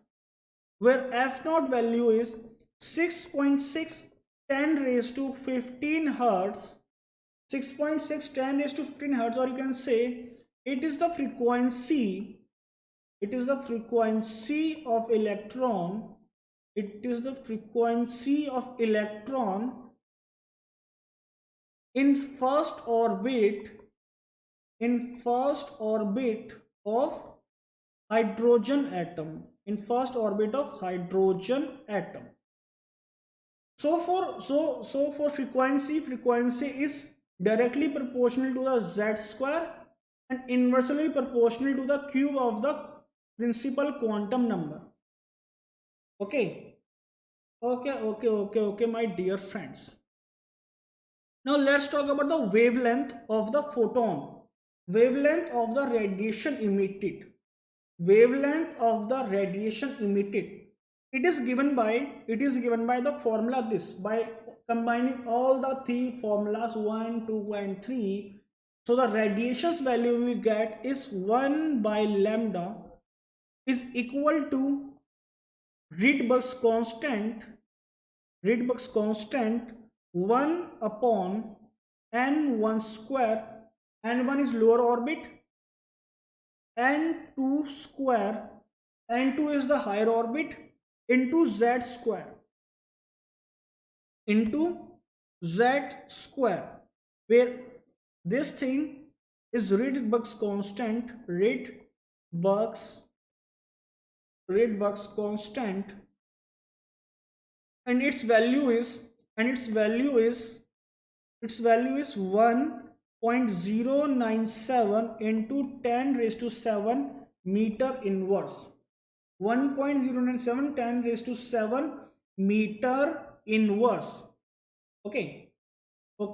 where f naught value is 6.6 10 raised to 15 hertz. 6.6 10 raised to 15 hertz, or you can say it is the frequency of electron. In first orbit of hydrogen atom. So for frequency is directly proportional to the z square and inversely proportional to the cube of the principal quantum number. Okay, my dear friends. Now let's talk about the wavelength of the photon, wavelength of the radiation emitted. It is given by the formula this, by combining all the three formulas 1, 2 and 3. So the radiation's value we get is 1 by lambda is equal to Rydberg's constant 1 upon n1 square. n1 is lower orbit, n2 square, n2 is the higher orbit, into z square, where this thing is Rydberg's constant, and its value is 1.097 into 10 raised to 7 meter inverse. 1.097 10 raised to 7 meter inverse. Okay. So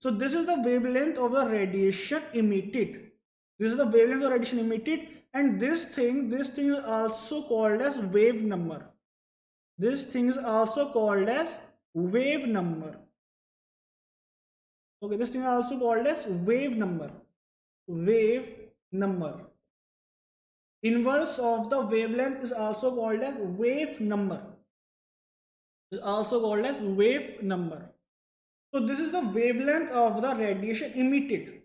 this is the wavelength of the radiation emitted. And this thing is also called as wave number. Okay, this thing is also called as wave number. Inverse of the wavelength is also called as wave number. So this is the wavelength of the radiation emitted.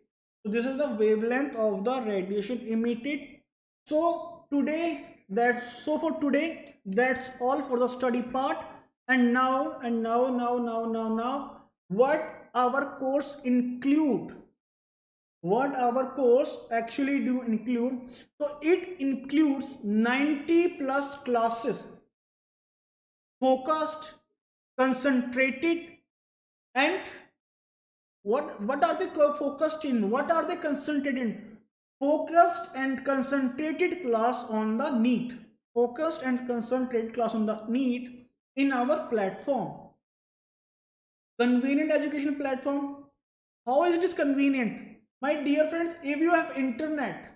So for today, that's all for the study part. And now, what our course actually do include. So it includes 90 plus classes, focused, concentrated, and what are they focused in? What are they concentrated in? Focused and concentrated class on the NEET. In our platform. Convenient education platform. How is it is convenient? My dear friends, if you have internet,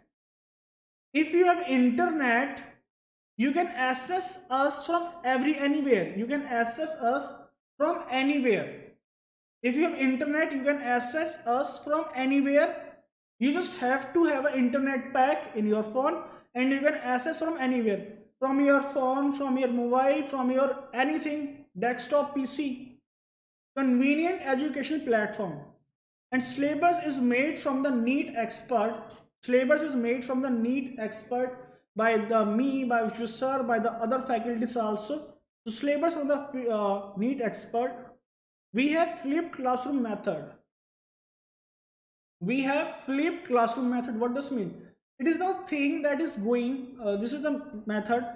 you can access us from anywhere. You can access us from anywhere. If you have internet, you can access us from anywhere. You just have to have an internet pack in your phone, and you can access from anywhere, from your phone, from your mobile, from your anything, desktop, PC. Convenient education platform. And syllabus is made from the NEET expert. Syllabus is made from the NEET expert by me, by Vishnu sir, by the other faculties also. So syllabus from the NEET expert. We have flipped classroom method. We have flipped classroom method. What does it mean? It is the thing that is going, this is the method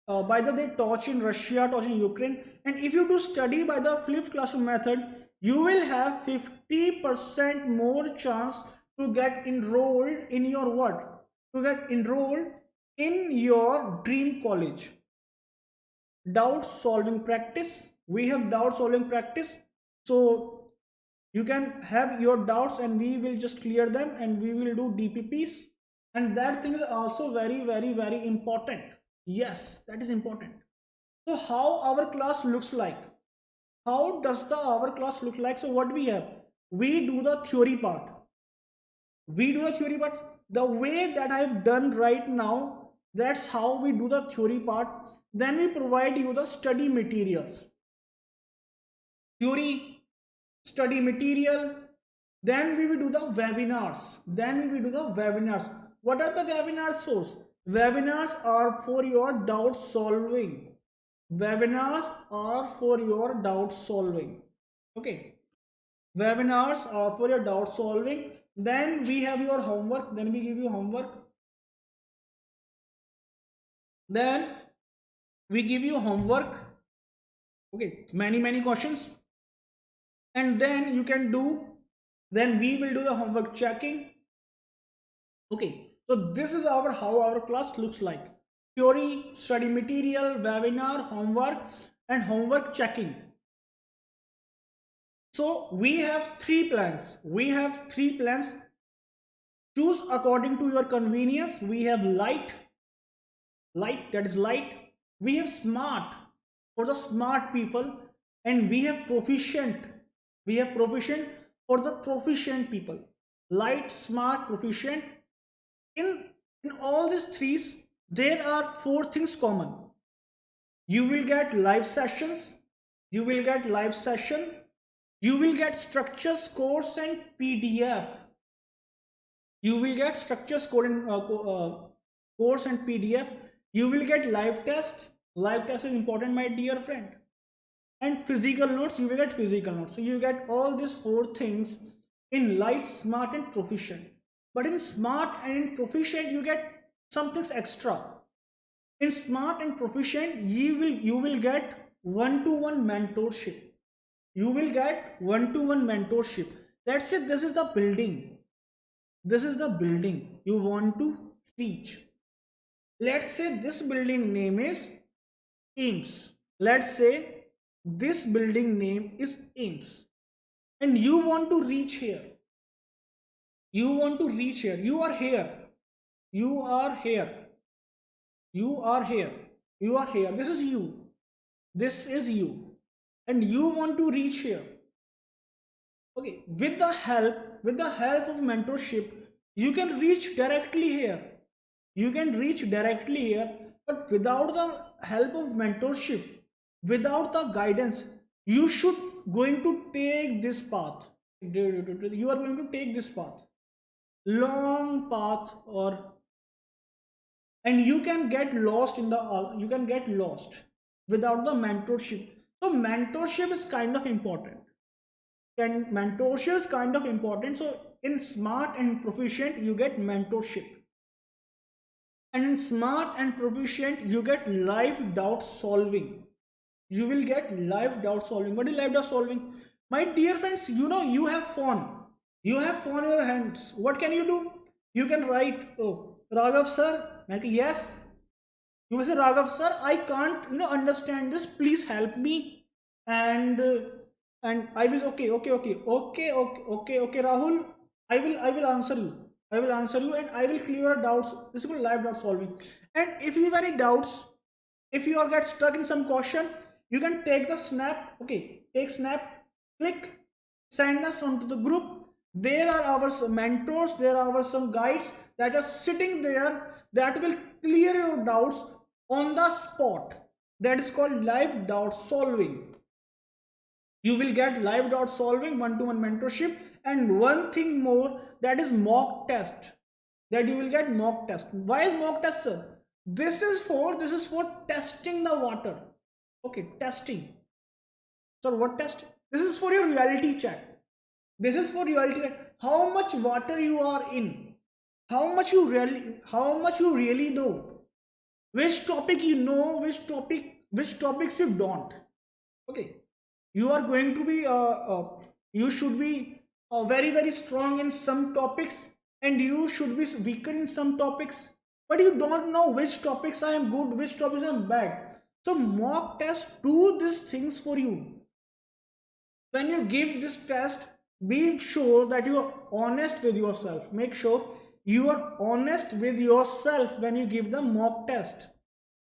by the they taught in Russia, taught in Ukraine. And if you do study by the flipped classroom method, you will have 50% more chance to get enrolled in your what? To get enrolled in your dream college. Doubt solving practice. We have doubt solving practice. So you can have your doubts and we will just clear them, and we will do DPPs, and that thing is also very important. Yes, that is important. So how our class looks like? How does our class look like? So what we have, we do the theory part. The way that I have done right now, that's how we do the theory part. Then we provide you the study materials, theory, study material. Then we will do the webinars. What are the webinars for? Webinars are for your doubt solving. Okay, webinars are for your doubt solving. Then we have your homework. Then we give you homework. Okay, many questions. And then you can do, then we will do the homework checking. Okay, so this is how our class looks like: theory, study material, webinar, homework, and homework checking. So we have three plans. Choose according to your convenience. We have light, that is light. We have smart for the smart people, and we have proficient for the proficient people. Light, smart, proficient. In all these three, there are four things common. You will get live sessions, you will get structures, course, and PDF. You will get structures, course, and PDF. You will get live test. Live test is important, my dear friend. And physical notes, you will get physical notes. So you get all these four things in light, smart, and proficient. But in smart and proficient, you get some things extra. In smart and proficient, you will get one-to-one mentorship. Let's say this is the building. You want to teach. Let's say this building name is Ames. And you want to reach here. You are here. This is you. And you want to reach here. Okay, with the help of mentorship, you can reach directly here. But without the help of mentorship, without the guidance, you should going to take this path. You are going to take this path, long path, and you can get lost without the mentorship. So mentorship is kind of important. So in smart and proficient, you get mentorship. And in smart and proficient, you get live doubt solving. What is live doubt solving? My dear friends, you have phone. You have phone in your hands. What can you do? You can write, oh, Raghav sir. Yes. You will say, Raghav sir, I can't understand this. Please help me. And and I will, okay, Rahul, I will answer you. I will answer you and I will clear your doubts. This is called live doubt solving. And if you have any doubts, if you are get stuck in some question, you can take the snap. Okay, take snap, click, send us onto the group. There are our some mentors, there are our some guides that are sitting there that will clear your doubts on the spot. That is called live doubt solving. You will get live doubt solving, one-to-one mentorship, and one thing more, that is mock test. That you will get mock test. Why is mock test, sir? This is for testing the water. Okay, testing. So what test? This is for your reality check. This is for reality check. How much water you are in, how much you really know, which topic you know, which topics you don't. Okay, you are going to be you should be very very strong in some topics, and you should be weaker in some topics, but you don't know which topics I am good, which topics I am bad. So mock test do these things for you. When you give this test, be sure that you are honest with yourself. Make sure you are honest with yourself when you give the mock test.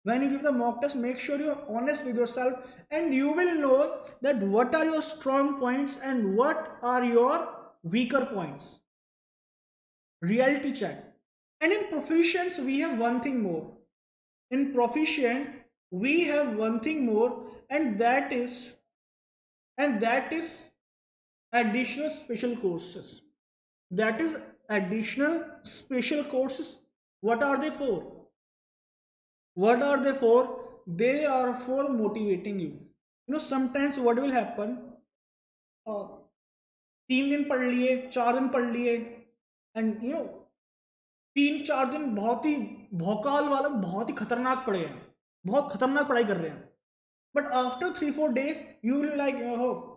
When you give the mock test, make sure you are honest with yourself, and you will know that what are your strong points and what are your weaker points. Reality check. And in proficiency we have one thing more. In proficient we have one thing more, and that is additional special courses. That is additional special courses. What are they for? What are they for? They are for motivating you. Sometimes what will happen, 3 दिन पढ़ लिए, 4 दिन पढ़ लिए, and 3-4 दिन बहुत ही भौकाल वाला, बहुत ही खतरनाक पढ़े हैं, बहुत खतरनाक पढ़ाई कर रहे हैं, but after 3-4 days you will be like, oh,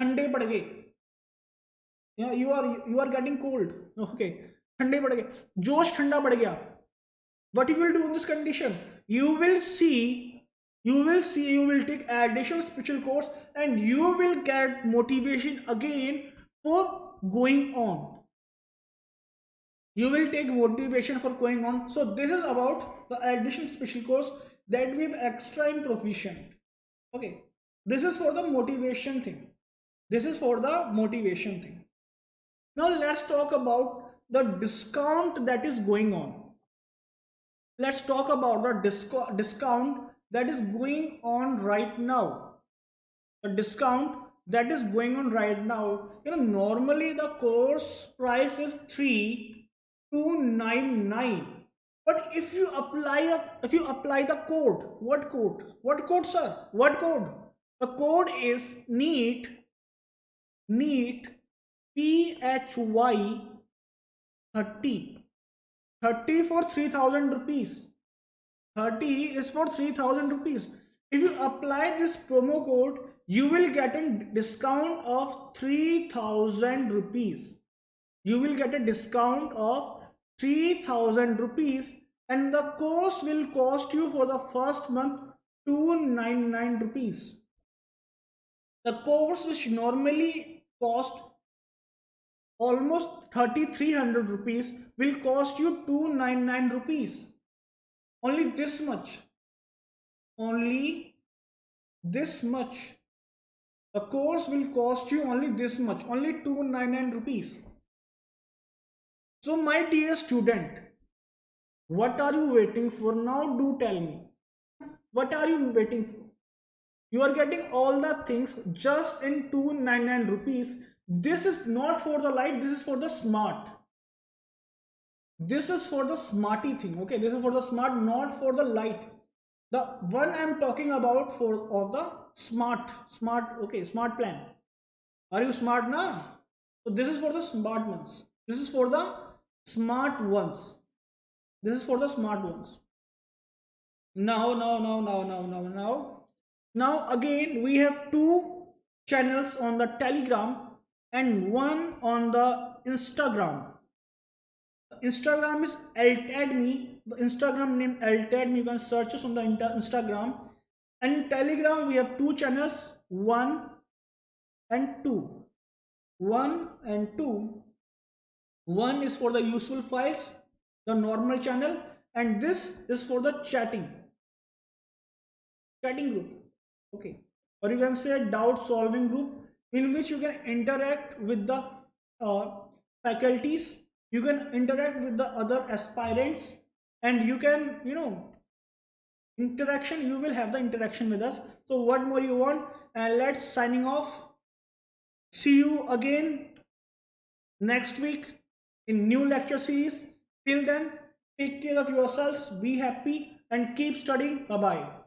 ठंडे पड़ गए, you are getting cold. Okay, ठंडे पड़ गए, जोश ठंडा पड़ गया. What you will do in this condition? You will take additional special course, and you will get motivation again for going on. You will take motivation for going on. So this is about the additional special course that we have extra in proficient. Okay, this is for the motivation thing. Now let's talk about the discount that is going on. Let's talk about the discount that is going on right now. The discount that is going on right now. Normally the course price is 3,299. But if you apply the code, what code, sir? What code? The code is NEET PHY 30. 30 for 3,000 rupees. 30 is for 3,000 rupees. If you apply this promo code, you will get a discount of 3,000 rupees. You will get a discount of 3,000 rupees, and the course will cost you for the first month 299 rupees. The course which normally cost almost 3,300 rupees will cost you 299 rupees. Only this much. The course will cost you only this much, only 299 rupees. So my dear student, what are you waiting for? Now do tell me, what are you waiting for? You are getting all the things just in 299 rupees. This is not for the light, this is for the smart. This is for the smarty thing. Okay, this is for the smart, not for the light. The one I am talking about of the smart, okay, smart plan. Are you smart now? So this is for the smart ones. This is for the smart ones. Now again we have 2 channels on the Telegram and 1 on the Instagram. Instagram is Altedemy. The Instagram name Altedemy. You can search us on the Instagram. And Telegram we have 2 channels. One and 2. 1 and 2. 1 is for the useful files, the normal channel, and this is for the chatting group. Okay, or you can say doubt solving group, in which you can interact with the uh, faculties, you can interact with the other aspirants, and you can, interaction, you will have the interaction with us. So what more you want? And let's signing off. See you again next week in new lecture series. Till then, take care of yourselves, be happy, and keep studying. Bye bye.